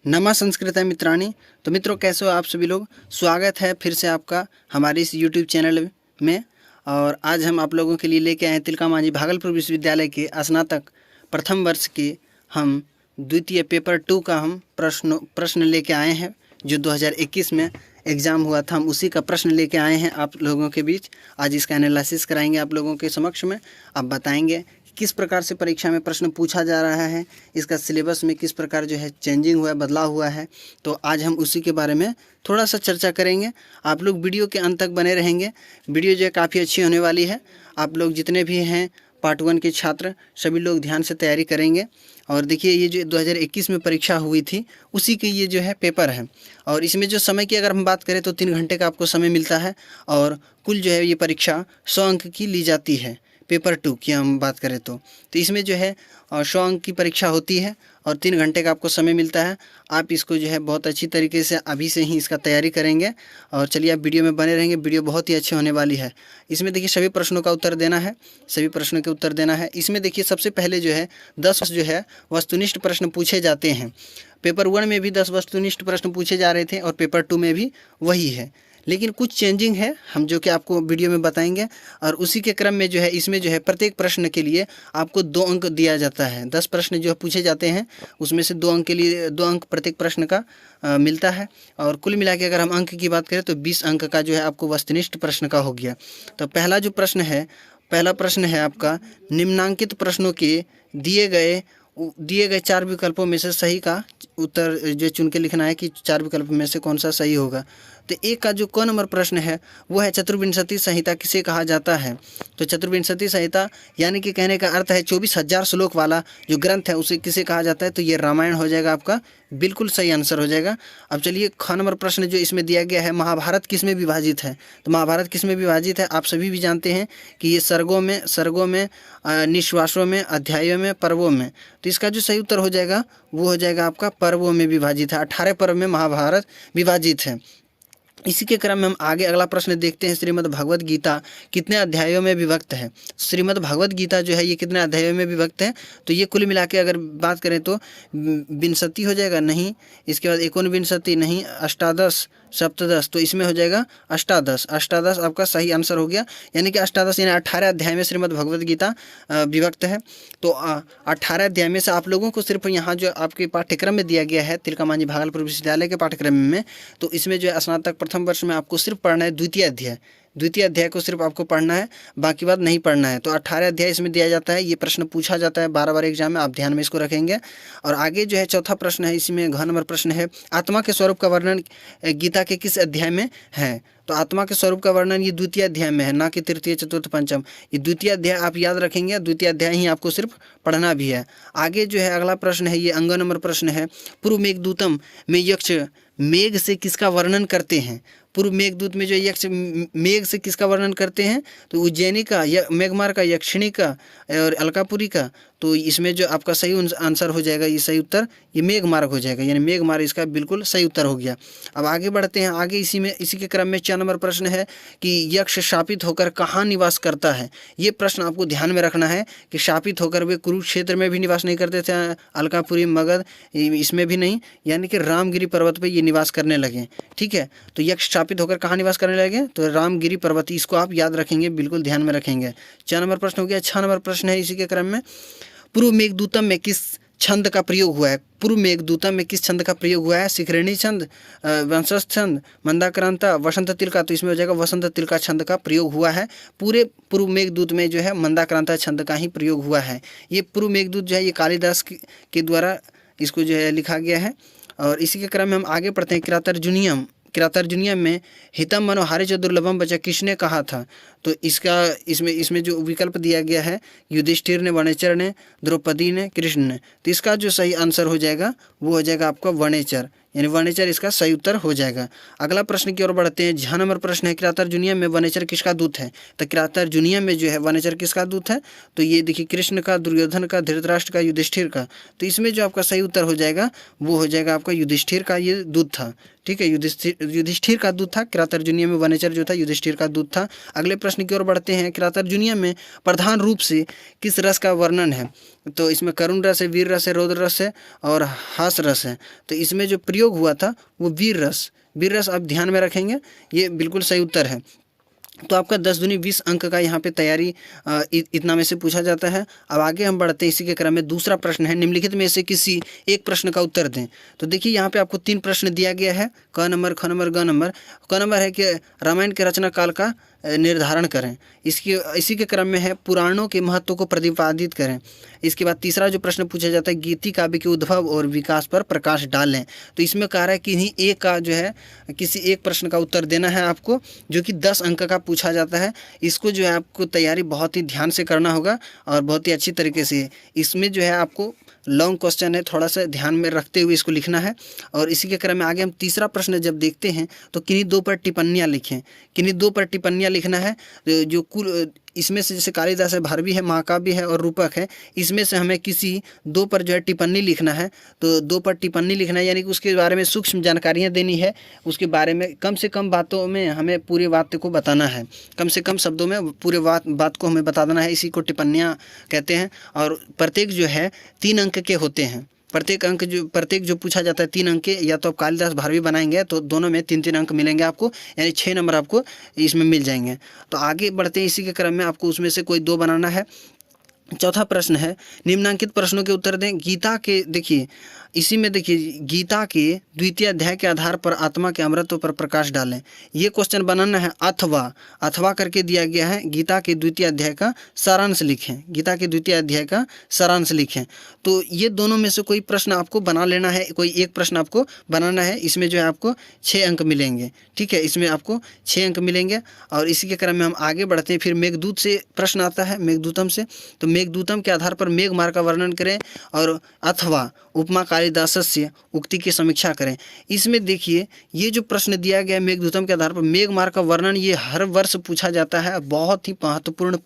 नमा संस्कृत मित्राणी। तो मित्रों, कैसे हो आप सभी लोग। स्वागत है फिर से आपका हमारे इस यूट्यूब चैनल में। और आज हम आप लोगों के लिए लेके आए हैं तिलका मांझी भागलपुर विश्वविद्यालय के स्नातक प्रथम वर्ष के हम द्वितीय पेपर 2 का हम प्रश्न लेके आए हैं। जो 2021 में एग्ज़ाम हुआ था, हम उसी का प्रश्न लेके आए हैं आप लोगों के बीच। आज इसका एनालिसिस कराएंगे आप लोगों के समक्ष में। आप बताएंगे किस प्रकार से परीक्षा में प्रश्न पूछा जा रहा है, इसका सिलेबस में किस प्रकार जो है चेंजिंग हुआ है, बदलाव हुआ है। तो आज हम उसी के बारे में थोड़ा सा चर्चा करेंगे। आप लोग वीडियो के अंत तक बने रहेंगे। वीडियो जो है काफ़ी अच्छी होने वाली है। आप लोग जितने भी हैं पार्ट 1 के छात्र, सभी लोग ध्यान से तैयारी करेंगे। और देखिए, ये जो 2021 में परीक्षा हुई थी उसी के ये जो है पेपर है। और इसमें जो समय की अगर हम बात करें तो 3 घंटे का आपको समय मिलता है। और कुल जो है ये परीक्षा 100 अंक की ली जाती है। पेपर 2 की हम बात करें तो इसमें जो है 100 अंक की परीक्षा होती है और 3 घंटे का आपको समय मिलता है। आप इसको जो है बहुत अच्छी तरीके से अभी से ही इसका तैयारी करेंगे। और चलिए आप वीडियो में बने रहेंगे। वीडियो बहुत ही अच्छी होने वाली है। इसमें देखिए सभी प्रश्नों का उत्तर देना है, सभी प्रश्नों के उत्तर देना है। इसमें देखिए सबसे पहले जो है 10 जो है वस्तुनिष्ठ प्रश्न पूछे जाते हैं। पेपर 1 में भी 10 वस्तुनिष्ठ प्रश्न पूछे जा रहे थे और पेपर 2 में भी वही है, लेकिन कुछ चेंजिंग है हम जो कि आपको वीडियो में बताएंगे। और उसी के क्रम में जो है इसमें जो है प्रत्येक प्रश्न के लिए आपको 2 अंक दिया जाता है। 10 प्रश्न जो है पूछे जाते हैं, उसमें से 2 अंक के लिए 2 अंक प्रत्येक प्रश्न का मिलता है। और कुल मिला के अगर हम अंक की बात करें तो 20 अंक का जो है आपको वस्तुनिष्ठ प्रश्न का हो गया। तो पहला जो प्रश्न है, पहला प्रश्न है आपका, निम्नांकित प्रश्नों के दिए गए 4 विकल्पों में से सही का उत्तर जो चुन के लिखना है कि 4 विकल्प में से कौन सा सही होगा। तो एक का जो क नंबर प्रश्न है वो है चतुर्विंशति संहिता किसे कहा जाता है। तो चतुर्विंशति संहिता यानी कि कहने का अर्थ है 24,000 श्लोक वाला जो ग्रंथ है उसे किसे कहा जाता है। तो ये रामायण हो जाएगा, आपका बिल्कुल सही आंसर हो जाएगा। अब चलिए ख नंबर प्रश्न जो इसमें दिया गया है, महाभारत किस में विभाजित है। तो महाभारत किस में विभाजित है आप सभी भी जानते हैं कि ये सर्गों में, निश्वासों में, अध्यायों में, पर्वों में। तो इसका जो सही उत्तर हो जाएगा वो हो जाएगा आपका पर्वों में विभाजित है। 18 पर्व में महाभारत विभाजित है। इसी के क्रम में हम आगे अगला प्रश्न देखते हैं, श्रीमद् भगवद गीता कितने अध्यायों में विभक्त है। श्रीमद् भगवद गीता जो है ये कितने अध्यायों में विभक्त है। तो ये कुल मिला के अगर बात करें तो 62 हो जाएगा, नहीं। इसके बाद 59 नहीं, 18, 17, तो इसमें हो जाएगा 18 आपका सही आंसर हो गया। यानी कि 18 यानी 18 अध्याय में श्रीमद् भगवद गीता विभक्त है। तो 18 अध्याय में से आप लोगों को सिर्फ यहाँ जो आपके पाठ्यक्रम में दिया गया है तिलका मांझी भागलपुर विश्वविद्यालय के पाठ्यक्रम में, तो इसमें जो है स्नातक प्रथम वर्ष में आपको सिर्फ पढ़ना है द्वितीय अध्याय को सिर्फ आपको पढ़ना है, बाकी बात नहीं पढ़ना है। तो 18 अध्याय इसमें दिया जाता है। ये प्रश्न पूछा जाता है बार एग्जाम में, आप ध्यान में इसको रखेंगे। और आगे जो है चौथा प्रश्न है, इसमें घ नंबर प्रश्न है, आत्मा के स्वरूप का वर्णन गीता के किस अध्याय में है। तो आत्मा के स्वरूप का वर्णन ये द्वितीय अध्याय में है, ना कि तृतीय, चतुर्थ, पंचम। ये द्वितीय अध्याय आप याद रखेंगे, द्वितीय अध्याय ही आपको सिर्फ पढ़ना भी है। आगे जो है अगला प्रश्न है, ये अंग नंबर प्रश्न है, पूर्व मेघदूतम में यक्ष मेघ से किसका वर्णन करते हैं। पूर्व मेघदूत में जो यक्ष मेघ से किसका वर्णन करते हैं। तो उज्जैनी का, मेघमार का, यक्षिणी का और अलकापुरी का। तो इसमें जो आपका सही आंसर हो जाएगा, ये सही उत्तर ये मेघमार्ग हो जाएगा, यानी मेघमार्ग इसका बिल्कुल सही उत्तर हो गया। अब आगे बढ़ते हैं। आगे इसी के क्रम में 4 नंबर प्रश्न है कि यक्ष शापित होकर कहाँ निवास करता है। ये प्रश्न आपको ध्यान में रखना है कि शापित होकर वे कुरुक्षेत्र में भी निवास नहीं करते थे, अलकापुरी, मगध इसमें भी नहीं, यानी कि रामगिरी पर्वत पर ये निवास करने लगे। ठीक है, तो यक्ष शापित होकर कहाँ निवास करने लगे, तो रामगिरी पर्वत। इसको आप याद रखेंगे, बिल्कुल ध्यान में रखेंगे। 4 नंबर प्रश्न हो गया। 6 नंबर प्रश्न है इसी के क्रम में, पूर्व मेघदूतम में किस छंद का प्रयोग हुआ है। पूर्व मेघदूतम में किस छंद का प्रयोग हुआ है। शिखरिणी छंद, वंशज छंद, मंदाक्रांता, वसंत तिलका। तो इसमें हो जाएगा वसंत तिलका छंद का प्रयोग हुआ है। पूरे पूर्व मेघदूत में जो है मंदाक्रांता छंद का ही प्रयोग हुआ है। ये पूर्व मेघदूत जो है ये कालिदास के द्वारा इसको जो है लिखा गया है। और इसी के क्रम में हम आगे पढ़ते हैं, किरातार्जुनीयम में हितम मनोहारी च दुर्लभम बचा किसने कहा था। तो इसमें जो विकल्प दिया गया है, युधिष्ठिर ने, वनेचर ने, द्रौपदी ने, कृष्ण ने। तो इसका जो सही आंसर हो जाएगा वो हो जाएगा आपका वनेचर, यानी वनेचर इसका सही उत्तर हो जाएगा। अगला प्रश्न की ओर बढ़ते हैं। 6 नंबर प्रश्न है, किरातार्जुनीयम में वनेचर किसका दूत है। तो किरातार्जुनीयम में जो है वनेचर किसका दूत है। तो ये देखिए कृष्ण का, दुर्योधन का, धृतराष्ट्र का, युधिष्ठिर का। तो इसमें जो आपका सही उत्तर हो जाएगा वो हो जाएगा आपका युधिष्ठिर का ये दूत था। ठीक है, युधिष्ठिर का दूध था। किरातार्जुनीय में वनेचर जो था युधिष्ठिर का दूध था। अगले प्रश्न की ओर बढ़ते हैं। किरातार्जुनीय में प्रधान रूप से किस रस का वर्णन है? तो इसमें करुण रस है, वीर रस है, रौद्र रस है और हास रस है। तो इसमें जो प्रयोग हुआ था वो वीर रस आप ध्यान में रखेंगे, ये बिल्कुल सही उत्तर है। तो आपका 10 दूनी 20 अंक का यहाँ पे तैयारी इतना में से पूछा जाता है। अब आगे हम बढ़ते हैं। इसी के क्रम में दूसरा प्रश्न है, निम्नलिखित में से किसी एक प्रश्न का उत्तर दें। तो देखिए यहाँ पे आपको 3 प्रश्न दिया गया है, क नंबर, ख नंबर, ग नंबर। क नंबर है कि रामायण के रचना काल का निर्धारण करें। इसी के क्रम में है पुराणों के महत्व को प्रतिपादित करें। इसके बाद तीसरा जो प्रश्न पूछा जाता है, गीति काव्य के उद्भव और विकास पर प्रकाश डालें। तो इसमें कह रहा है कि इन्हीं एक का जो है किसी एक प्रश्न का उत्तर देना है आपको, जो कि 10 अंक का पूछा जाता है। इसको जो है आपको तैयारी बहुत ही ध्यान से करना होगा और बहुत ही अच्छी तरीके से। इसमें जो है आपको लॉन्ग क्वेश्चन है, थोड़ा सा ध्यान में रखते हुए इसको लिखना है। और इसी के क्रम में आगे हम तीसरा प्रश्न जब देखते हैं तो किन्हीं 2 पर टिप्पणियाँ लिखें। किन्हीं 2 पर टिप्पणियाँ लिखना है। जो कुल इसमें से जैसे कालिदास है, भारवी है, महाकाव्य है और रूपक है, इसमें से हमें किसी 2 पर जो है टिप्पणी लिखना है। तो 2 पर टिप्पणी लिखना है यानी कि उसके बारे में सूक्ष्म जानकारियाँ देनी है, उसके बारे में कम से कम बातों में हमें पूरे वाक्य को बताना है, कम से कम शब्दों में पूरे बात को हमें बता देना है। इसी को टिप्पणियाँ कहते हैं। और प्रत्येक जो है 3 अंक के होते हैं। प्रत्येक जो पूछा जाता है 3 अंक के, या तो आप कालिदास भारवी बनाएंगे तो दोनों में 3-3 अंक मिलेंगे आपको, यानी 6 नंबर आपको इसमें मिल जाएंगे। तो आगे बढ़ते हैं। इसी के क्रम में आपको उसमें से कोई 2 बनाना है। चौथा प्रश्न है, निम्नांकित प्रश्नों के उत्तर दें। गीता के देखिए इसी में देखिए गीता के द्वितीय अध्याय के आधार पर आत्मा के अमृतत्व पर प्रकाश डालें। ये क्वेश्चन बनाना है। अथवा करके दिया गया है। गीता के द्वितीय अध्याय का सारांश लिखें। गीता के द्वितीय अध्याय का सारांश लिखें। तो ये दोनों में से कोई प्रश्न आपको बना लेना है, कोई एक प्रश्न आपको बनाना है। इसमें जो है आपको 6 अंक मिलेंगे। ठीक है, इसमें आपको 6 अंक मिलेंगे। और इसी के क्रम में हम आगे बढ़ते हैं। फिर मेघदूत से प्रश्न आता है, मेघदूतम से। तो मेघदूतम के आधार पर मेघ मार्ग का वर्णन करें और अथवा उपमा कालिदासस्य उक्ति की समीक्षा करें। इसमें देखिए ये जो प्रश्न दिया गया है मेघदूतम के आधार पर मेघ मार्ग का वर्णन, ये हर वर्ष पूछा जाता है। बहुत ही महत्वपूर्ण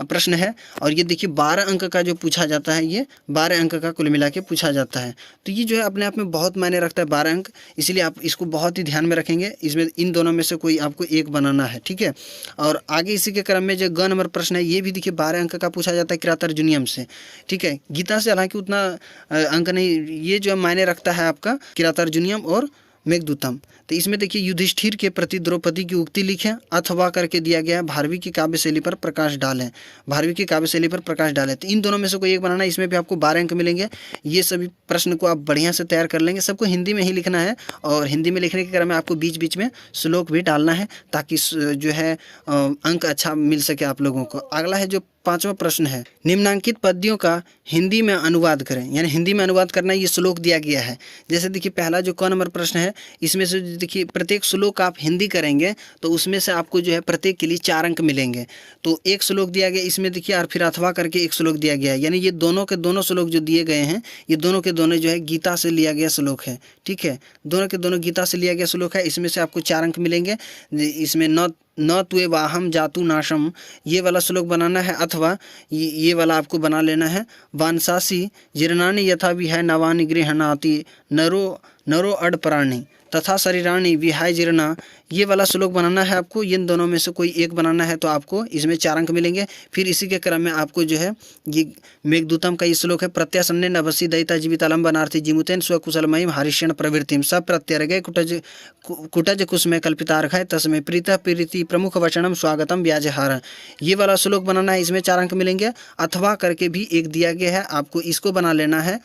प्रश्न है। और ये देखिए 12 अंक का जो पूछा जाता है, ये 12 अंक का कुल मिला के पूछा जाता है। तो ये जो है अपने आप में बहुत मायने रखता है 12 अंक, इसलिए आप इसको बहुत ही ध्यान में रखेंगे। इसमें इन दोनों में से कोई आपको एक बनाना है। ठीक है, और आगे इसी के क्रम में जो ग नंबर प्रश्न है, ये भी देखिए 12 अंक का पूछा जाता है किरातार्जुनीयम से। ठीक है, गीता से हालांकि उतना अंक नहीं, ये जो मायने रखता है आपका किरातार्जुनीयम और मेघदूतम। तो इसमें देखिए युधिष्ठिर के प्रति द्रौपदी की उक्ति लिखें। अथवा करके दिया गया है भारवी की काव्य शैली पर प्रकाश डालें। भारवी की काव्य शैली पर प्रकाश डालें। तो इन दोनों में से कोई एक बनाना है। इसमें भी आपको 12 अंक मिलेंगे। ये सभी प्रश्न को आप बढ़िया से तैयार कर लेंगे। सबको हिंदी में ही लिखना है और हिंदी में लिखने के क्रम में आपको बीच बीच में श्लोक भी डालना है, ताकि जो है अंक अच्छा मिल सके आप लोगों को। अगला है जो 5वां प्रश्न है, निम्नांकित पद्यों का हिंदी में अनुवाद करें। यानी हिंदी में अनुवाद करना, ये श्लोक दिया गया है। जैसे देखिए पहला जो क नंबर प्रश्न है, इसमें से देखिए प्रत्येक श्लोक आप हिंदी करेंगे तो उसमें से आपको जो है प्रत्येक के लिए 4 अंक मिलेंगे। तो एक श्लोक दिया गया इसमें देखिए, और फिर अथवा करके एक श्लोक दिया गया है। यानी ये दोनों के दोनों श्लोक जो दिए गए हैं, ये दोनों के दोनों जो है गीता से लिया गया श्लोक है। ठीक है, दोनों के दोनों गीता से लिया गया श्लोक है। इसमें से आपको 4 अंक मिलेंगे। इसमें न त्वे वाहम जातु नाशम, ये वाला श्लोक बनाना है। अथवा ये वाला आपको बना लेना है। वांसासी जीर्णानि यथा विहाय नवानि गृह्णाति नरो अड प्राणी तथा शरीराणि विहाय जीर्णा, ये वाला श्लोक बनाना है आपको। इन दोनों में से कोई एक बनाना है तो आपको इसमें 4 अंक मिलेंगे। फिर इसी के क्रम में आपको जो है ये मेघदूतम का ये श्लोक है, प्रत्यासन्ने नभसि दयिता जीवितालम बनार्थी जिमुतेन स्वकुशलमयीम हरिष्यण प्रवृत्तिम सब प्रत्यर्घय कुटज कुसुमे कल्पितार्घय तस्मै प्रीता प्रीति प्रमुख वचनम स्वागतम व्याजहार, ये वाला श्लोक बनाना है। इसमें 4 अंक मिलेंगे। अथवा करके भी एक दिया गया है, आपको इसको बना लेना है।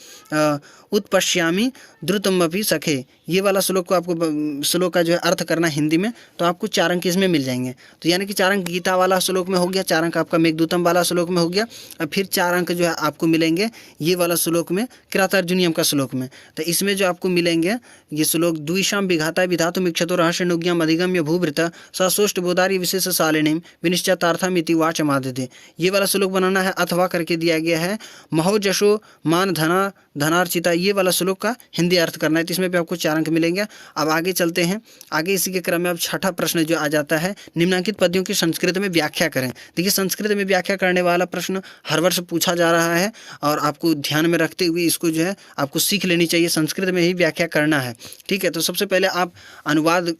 उत्पश्यामी द्रुतमपि सखे, ये वाला श्लोक को आपको श्लोक का जो है अर्थ करना हिंदी में, तो आपको 4 अंक इसमें मिल जाएंगे। तो यानी कि 4 अंक गीता वाला श्लोक में हो गया, 4 अंक आपका मेघदूतम वाला श्लोक में हो गया, और फिर 4 अंक जो है आपको मिलेंगे ये वाला श्लोक में, किरातार्जुनीयम का श्लोक में। तो इसमें जो आपको मिलेंगे ये श्लोक, द्विषाम विघाता विधातु मिक्षतो रहस्य नुज्ञम अधिगम्य भूभृत ससोष्ट बोधारी विशेष शालिनीम विनिश्चतार्थम इति वाचमादिते, ये वाला श्लोक बनाना है। अथवा करके दिया गया है महो जशो मान धनार्चिता, ये वाला श्लोक का हिंदी अर्थ करना है। तो इसमें भी आपको 4 अंक मिलेंगे। अब आगे चलते हैं। आगे इसी के क्रम में अब छठा प्रश्न जो आ जाता है, निम्नलिखित पद्यों की संस्कृत में व्याख्या करें। देखिए संस्कृत में व्याख्या करने वाला प्रश्न हर वर्ष पूछा जा रहा है और आपको ध्यान में रखते हुए इसको जो है आपको सीख लेनी चाहिए, संस्कृत में ही व्याख्या करना है। ठीक है, तो सबसे पहले आप अनुवाद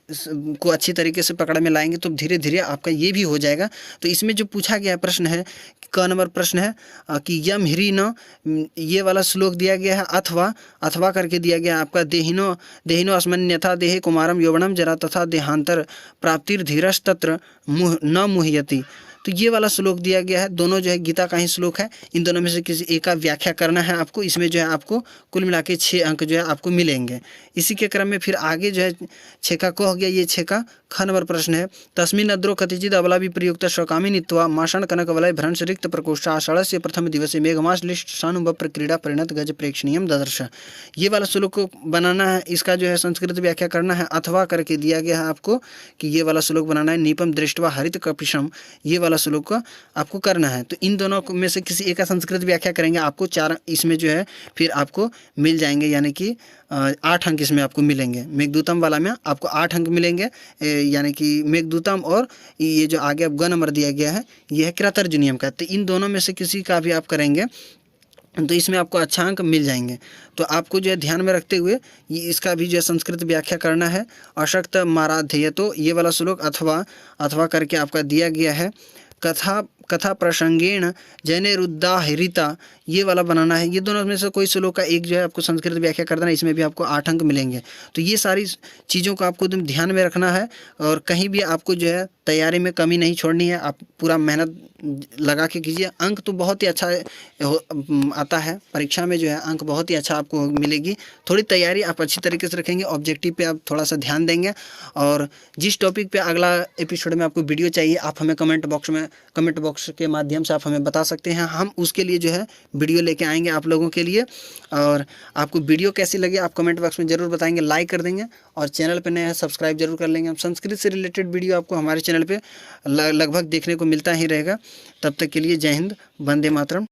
को अच्छी तरीके से पकड़ में लाएंगे तो धीरे धीरे आपका ये भी हो जाएगा। तो इसमें जो पूछा गया प्रश्न है, क नंबर प्रश्न है कि यम ह्री न, ये वाला श्लोक दिया गया है, अथवा करके दिया गया आपका देहिनो अस्मन्यथा देहे कुमारम यौवनम जरा तथा देहांतर प्राप्तिर धीरज तत्र न मुह्यति। तो ये वाला श्लोक दिया गया है, दोनों जो है गीता का ही श्लोक है। इन दोनों में से किसी एक का व्याख्या करना है आपको। इसमें जो है आपको कुल मिला के 6 अंक जो है आपको मिलेंगे। इसी के क्रम में फिर आगे जो है 6 का क हो गया, ये 6 का ख नंबर प्रश्न है, तस्मिन् अद्रो कतिचिद अबला विप्रयुक्त स्वकामी नीत्वा माषण कनक वलय भ्रंश रिक्त प्रकोष्ठ आषाढ़स्य प्रथम दिवसे मेघमास लिष्ट सानुबप्र क्रीड़ा परिणत गज प्रेक्षणीयम ददर्श। ये वाला श्लोक को बनाना है, इसका जो है संस्कृत व्याख्या करना है। अथवा करके दिया गया है आपको कि ये वाला श्लोक बनाना है, नीपम दृष्टवा हरित कपिशम, ये वाला श्लोक का आपको करना है। तो इन दोनों में से किसी एक का संस्कृत व्याख्या करेंगे, आपको 4 इसमें जो है फिर आपको मिल जाएंगे, यानी कि 8 अंक इसमें आपको मिलेंगे। मेघदूतम वाला में आपको 8 अंक मिलेंगे, यानी कि मेघदूतम और ये जो आगे अब ग नंबर दिया गया है ये है कृतर्जुनियम का। तो इन दोनों में से किसी का भी आप करेंगे तो इसमें आपको अच्छा अंक मिल जाएंगे। तो आपको जो है ध्यान में रखते हुए ये इसका भी जो है संस्कृत व्याख्या करना है। अशक्त माराध्यय, तो ये वाला श्लोक अथवा करके आपका दिया गया है। कथा प्रसंगेण जैनेरुदाहरिता, ये वाला बनाना है। ये दोनों में से कोई श्लोक का एक जो है आपको संस्कृत व्याख्या करना है, इसमें भी आपको 8 अंक मिलेंगे। तो ये सारी चीज़ों को आपको एकदम ध्यान में रखना है और कहीं भी आपको जो है तैयारी में कमी नहीं छोड़नी है। आप पूरा मेहनत लगा के कीजिए। अंक तो बहुत ही अच्छा आता है परीक्षा में, जो है अंक बहुत ही अच्छा आपको मिलेगी। थोड़ी तैयारी आप अच्छी तरीके से रखेंगे, ऑब्जेक्टिव पे आप थोड़ा सा ध्यान देंगे। और जिस टॉपिक पे अगला एपिसोड में आपको वीडियो चाहिए, आप हमें कमेंट बॉक्स के माध्यम से आप हमें बता सकते हैं। हम उसके लिए जो है वीडियो लेके आएंगे आप लोगों के लिए। और आपको वीडियो कैसी लगी आप कमेंट बॉक्स में ज़रूर बताएंगे, लाइक कर देंगे और चैनल पे नए हैं सब्सक्राइब जरूर कर लेंगे। हम संस्कृत से रिलेटेड वीडियो आपको हमारे चैनल पे लगभग देखने को मिलता ही रहेगा। तब तक के लिए जय हिंद, वंदे मातरम।